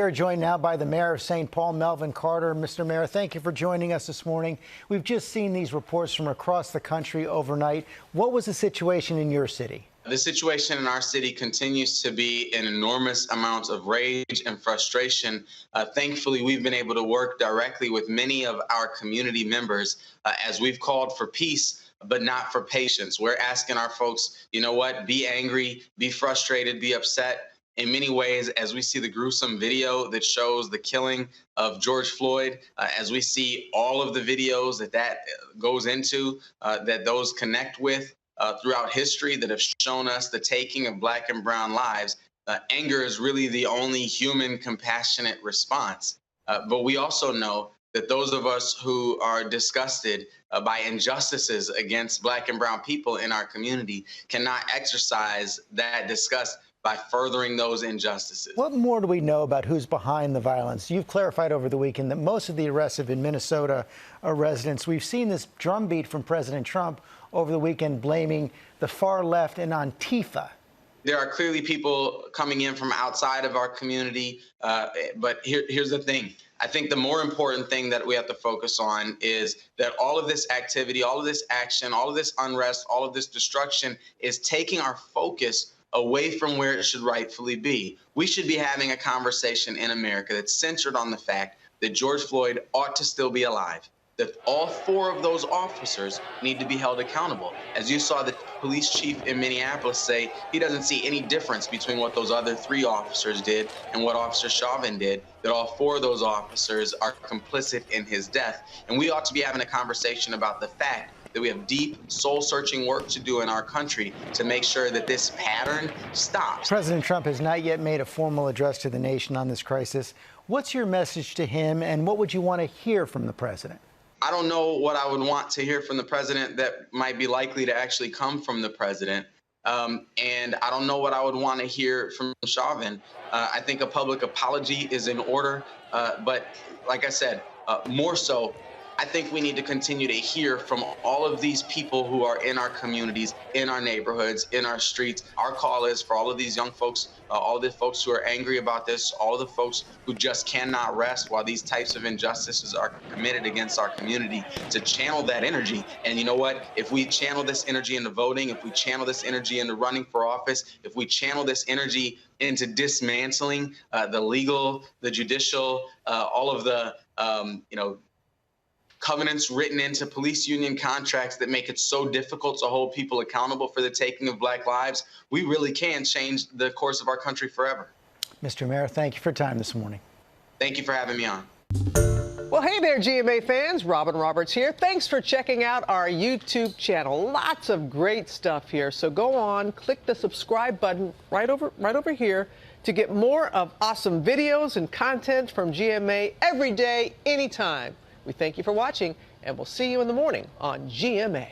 We are joined now by the mayor of St. Paul, Melvin Carter. Mr. Mayor, thank you for joining us this morning. We've just seen these reports from across the country overnight. What was the situation in your city? The situation in our city continues to be an enormous amount of rage and frustration. Thankfully, we've been able to work directly with many of our community members as we've called for peace, but not for patience. We're asking our folks, you know what, be angry, be frustrated, be upset. In many ways, as we see the gruesome video that shows the killing of George Floyd, as we see all of the videos that goes into, that those connect with throughout history that have shown us the taking of Black and brown lives, anger is really the only human compassionate response. But we also know that those of us who are disgusted by injustices against Black and brown people in our community cannot exercise that disgust by furthering those injustices. What more do we know about who's behind the violence? You've clarified over the weekend that most of the arrests have been Minnesota residents. We've seen this drumbeat from President Trump over the weekend blaming the far left and Antifa. There are clearly people coming in from outside of our community, but here's the thing. I think the more important thing that we have to focus on is that all of this activity, all of this action, all of this unrest, all of this destruction is taking our focus away from where it should rightfully be. We should be having a conversation in America that's centered on the fact that George Floyd ought to still be alive, that all four of those officers need to be held accountable. As you saw the police chief in Minneapolis say, he doesn't see any difference between what those other three officers did and what Officer Chauvin did, that all four of those officers are complicit in his death. And we ought to be having a conversation about the fact that we have deep, soul-searching work to do in our country to make sure that this pattern stops. President Trump has not yet made a formal address to the nation on this crisis. What's your message to him, and what would you want to hear from the president? I don't know what I would want to hear from the president that might be likely to actually come from the president. And I don't know what I would want to hear from Chauvin. I think a public apology is in order. But like I said, more so, I think we need to continue to hear from all of these people who are in our communities, in our neighborhoods, in our streets. Our call is for all of these young folks, all of the folks who are angry about this, all of the folks who just cannot rest while these types of injustices are committed against our community, to channel that energy. And you know what? If we channel this energy into voting, if we channel this energy into running for office, if we channel this energy into dismantling the legal, the judicial, all of the, covenants written into police union contracts that make it so difficult to hold people accountable for the taking of Black lives, we really can change the course of our country forever. Mr. Mayor, thank you for your time this morning. Thank you for having me on. Well, hey there, GMA fans. Robin Roberts here. Thanks for checking out our YouTube channel. Lots of great stuff here. So go on, click the subscribe button right over here to get more of awesome videos and content from GMA every day, anytime. We thank you for watching, and we'll see you in the morning on GMA.